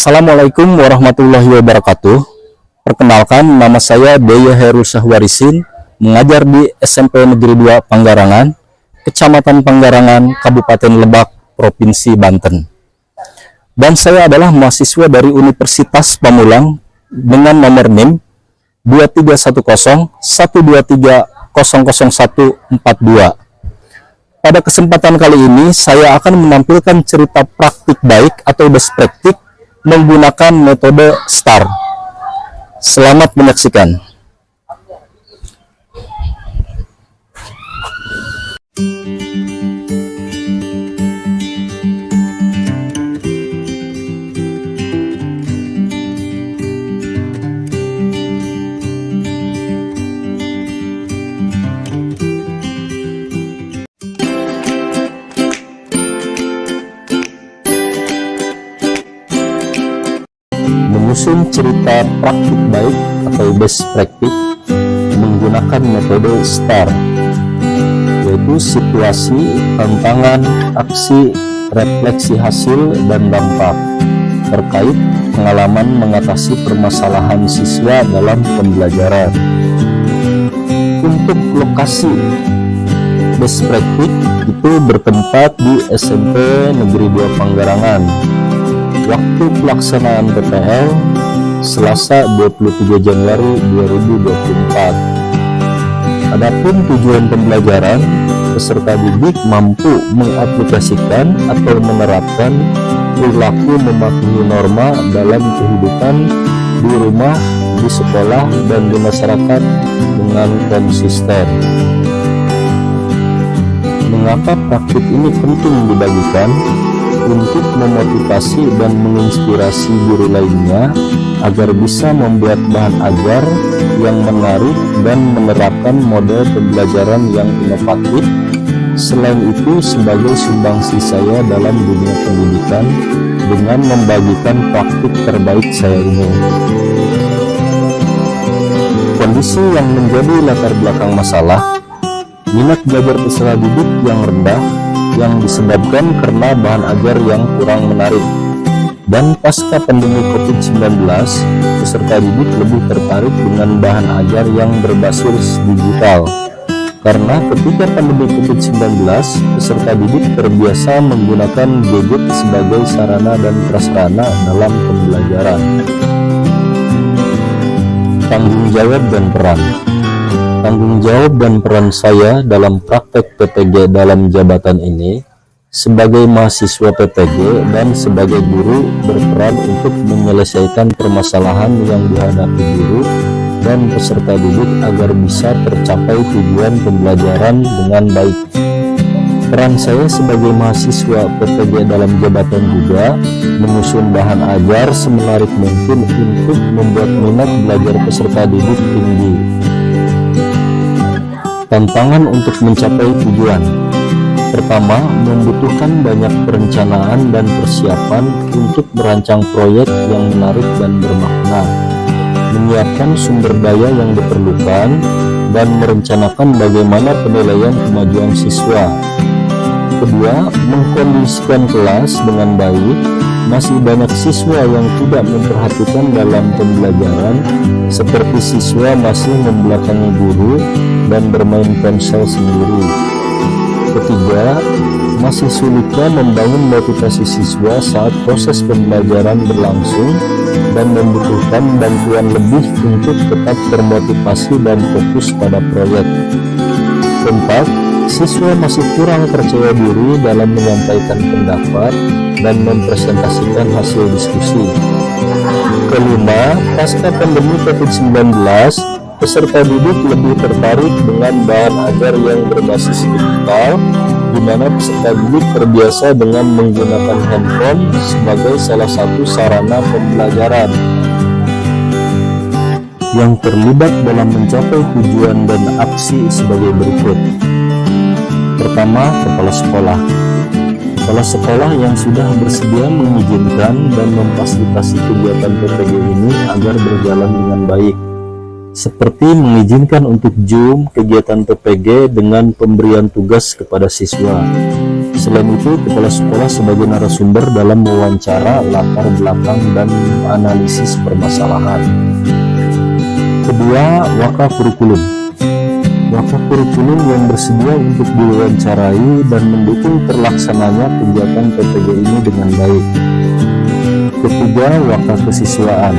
Assalamualaikum warahmatullahi wabarakatuh. Perkenalkan, nama saya Deya Herul Syahwarisin, mengajar di SMP Negeri 2 Panggarangan, Kecamatan Panggarangan, Kabupaten Lebak, Provinsi Banten. Dan saya adalah mahasiswa dari Universitas Pamulang dengan nomor NIM 231012300142. Pada kesempatan kali ini, saya akan menampilkan cerita praktik baik atau best practice menggunakan metode STAR. Selamat menyaksikan. Menyusun cerita praktik baik atau best practice menggunakan metode STAR, yaitu situasi, tantangan, aksi, refleksi hasil, dan dampak terkait pengalaman mengatasi permasalahan siswa dalam pembelajaran. Untuk lokasi best practice itu bertempat di SMP Negeri 2 Panggarangan. Waktu pelaksanaan PPL Selasa 23 Januari 2024. Adapun tujuan pembelajaran, peserta didik mampu mengaplikasikan atau menerapkan perilaku mematuhi norma dalam kehidupan di rumah, di sekolah, dan di masyarakat dengan konsisten. Mengapa praktik ini penting dibagikan? Untuk memotivasi dan menginspirasi guru lainnya agar bisa membuat bahan ajar yang menarik dan menerapkan model pembelajaran yang inovatif. Selain itu, sebagai sumbangsi saya dalam dunia pendidikan dengan membagikan praktik terbaik saya ini. Kondisi yang menjadi latar belakang masalah, minat belajar peserta didik yang rendah yang disebabkan karena bahan ajar yang kurang menarik. Dan pasca pandemi COVID-19, peserta didik lebih tertarik dengan bahan ajar yang berbasis digital. Karena ketika pandemi COVID-19, peserta didik terbiasa menggunakan gadget sebagai sarana dan prasarana dalam pembelajaran. Tanggung jawab dan peran. Tanggung jawab dan peran saya dalam praktek PTG dalam jabatan ini sebagai mahasiswa PTG dan sebagai guru berperan untuk menyelesaikan permasalahan yang dihadapi guru dan peserta didik agar bisa tercapai tujuan pembelajaran dengan baik. Peran saya sebagai mahasiswa PTG dalam jabatan juga menyusun bahan ajar semenarik mungkin untuk membuat minat belajar peserta didik tinggi. Tantangan untuk mencapai tujuan. Pertama, membutuhkan banyak perencanaan dan persiapan untuk merancang proyek yang menarik dan bermakna, menyiapkan sumber daya yang diperlukan, dan merencanakan bagaimana penilaian kemajuan siswa. Kedua, mengkondisikan kelas dengan baik. Masih banyak siswa yang tidak memperhatikan dalam pembelajaran, seperti siswa masih membelakangi guru dan bermain ponsel sendiri. Ketiga, masih sulitnya membangun motivasi siswa saat proses pembelajaran berlangsung dan membutuhkan bantuan lebih untuk tetap termotivasi dan fokus pada proyek. Keempat, siswa masih kurang percaya diri dalam menyampaikan pendapat dan mempresentasikan hasil diskusi. Kelima, pasca pandemi COVID-19, peserta didik lebih tertarik dengan bahan ajar yang berbasis digital, di mana peserta didik terbiasa dengan menggunakan handphone sebagai salah satu sarana pembelajaran. Yang terlibat dalam mencapai tujuan dan aksi sebagai berikut. Pertama, kepala sekolah. Kepala sekolah yang sudah bersedia mengizinkan dan memfasilitasi kegiatan PTG ini agar berjalan dengan baik, seperti mengizinkan untuk Zoom kegiatan PPG dengan pemberian tugas kepada siswa, Selain itu, kepala sekolah sebagai narasumber dalam mewawancara, latar belakang, dan analisis permasalahan. Kedua, waka kurikulum. Waka kurikulum yang bersedia untuk diwawancarai dan mendukung terlaksananya kegiatan PPG ini dengan baik. Ketiga, waka kesiswaan.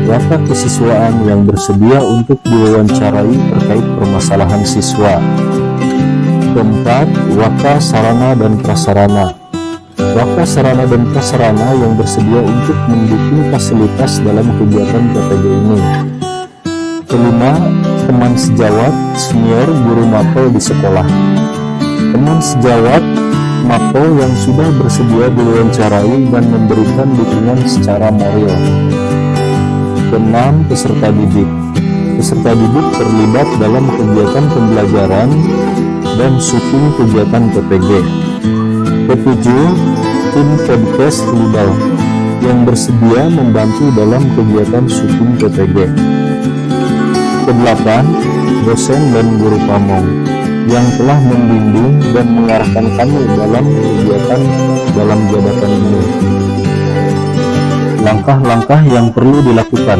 Waka kesiswaan yang bersedia untuk diwawancarai terkait permasalahan siswa. Keempat, waka sarana dan prasarana. Waka sarana dan prasarana yang bersedia untuk mendukung fasilitas dalam kegiatan PPG ini. Kelima, teman sejawat senior guru mapel di sekolah. Teman sejawat mapel yang sudah bersedia diwawancarai dan memberikan dukungan secara moral. Keenam, peserta didik. Peserta didik terlibat dalam kegiatan pembelajaran dan syuting kegiatan PPG. Ketujuh, tim podcast Lidl yang bersedia membantu dalam kegiatan syuting PPG. Kedelapan, dosen dan guru pamong yang telah membimbing dan mengarahkan kami dalam kegiatan dalam jabatan ini. Langkah-langkah yang perlu dilakukan.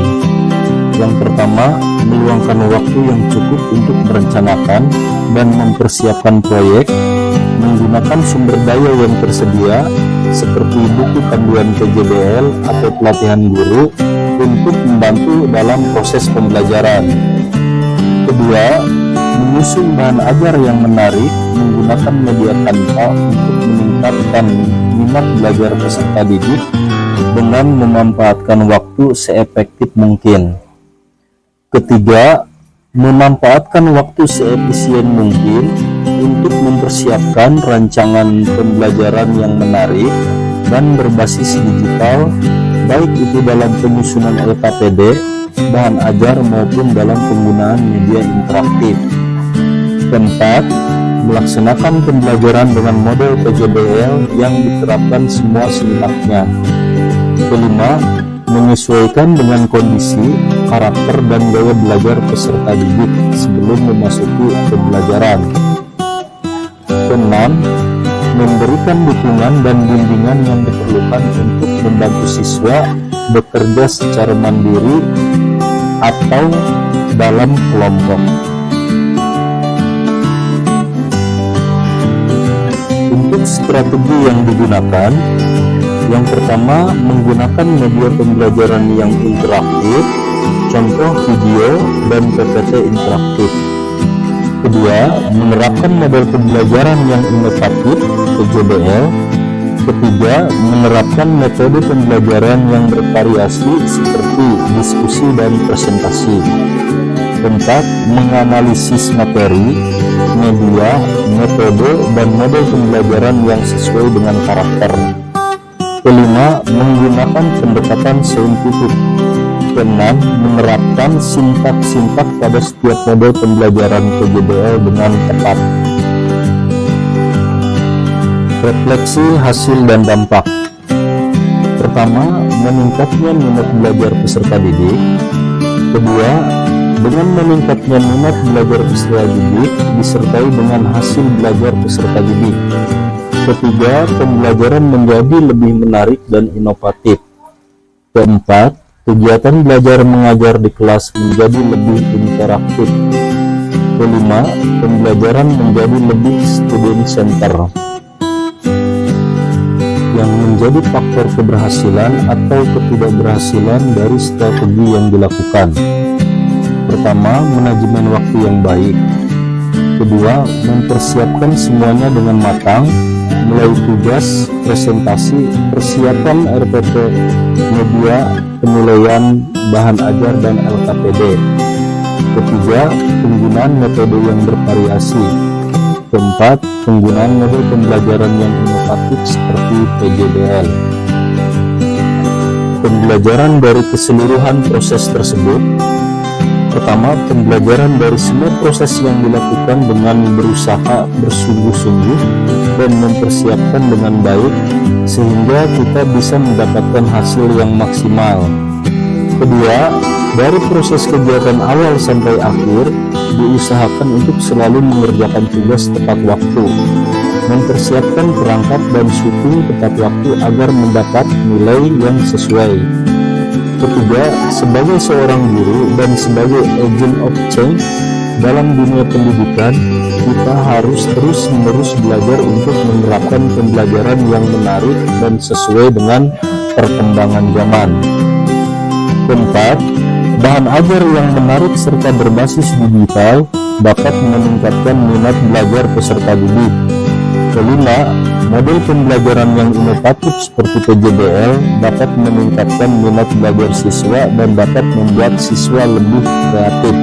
Yang pertama, meluangkan waktu yang cukup untuk merencanakan dan mempersiapkan proyek, menggunakan sumber daya yang tersedia seperti buku panduan PJBL atau pelatihan guru untuk membantu dalam proses pembelajaran. Kedua, menyusun bahan ajar yang menarik menggunakan media Canva untuk meningkatkan minat belajar peserta didik dengan memanfaatkan waktu seefektif mungkin. Ketiga, memanfaatkan waktu seefisien mungkin untuk mempersiapkan rancangan pembelajaran yang menarik dan berbasis digital, baik itu dalam penyusunan LKPD, bahan ajar maupun dalam penggunaan media interaktif. Keempat, melaksanakan pembelajaran dengan model PJBL yang diterapkan semua sintaknya. Kelima, menyesuaikan dengan kondisi, karakter, dan gaya belajar peserta didik sebelum memasuki pembelajaran. Keenam, memberikan dukungan dan bimbingan yang diperlukan untuk membantu siswa bekerja secara mandiri atau dalam kelompok. Untuk strategi yang digunakan, yang pertama, menggunakan media pembelajaran yang interaktif, contoh video dan PPT interaktif. Kedua, menerapkan model pembelajaran yang inovatif, PJBL. Ketiga, menerapkan metode pembelajaran yang bervariasi seperti diskusi dan presentasi. Keempat, menganalisis materi, media, metode, dan model pembelajaran yang sesuai dengan karakter. Kelima, menggunakan pendekatan saintifik. Keenam, menerapkan sintak-sintak pada setiap model pembelajaran PJBL dengan tepat. Refleksi hasil dan dampak. Pertama, meningkatnya minat belajar peserta didik. Kedua, dengan meningkatnya minat belajar peserta didik disertai dengan hasil belajar peserta didik. Ketiga, pembelajaran menjadi lebih menarik dan inovatif. Keempat, kegiatan belajar mengajar di kelas menjadi lebih interaktif. Kelima, pembelajaran menjadi lebih student center. Yang menjadi faktor keberhasilan atau ketidakberhasilan dari strategi yang dilakukan. Pertama, manajemen waktu yang baik. Kedua, mempersiapkan semuanya dengan matang, mulai tugas, presentasi, persiapan RPP, media, penilaian, bahan ajar, dan LKPD. Ketiga, penggunaan metode yang bervariasi. Keempat, penggunaan model pembelajaran yang inovatif seperti PJBL. Pembelajaran dari keseluruhan proses tersebut. Pertama, pembelajaran dari semua proses yang dilakukan dengan berusaha bersungguh-sungguh dan mempersiapkan dengan baik sehingga kita bisa mendapatkan hasil yang maksimal. Kedua, dari proses kegiatan awal sampai akhir diusahakan untuk selalu mengerjakan tugas tepat waktu. mempersiapkan perangkat dan syuting tepat waktu agar mendapat nilai yang sesuai. Ketiga, sebagai seorang guru dan sebagai agent of change dalam dunia pendidikan, kita harus terus-menerus belajar untuk menerapkan pembelajaran yang menarik dan sesuai dengan perkembangan zaman. Keempat, bahan ajar yang menarik serta berbasis digital dapat meningkatkan minat belajar peserta didik. Kelima, model pembelajaran yang inovatif seperti PJBL dapat meningkatkan minat belajar siswa dan dapat membuat siswa lebih kreatif.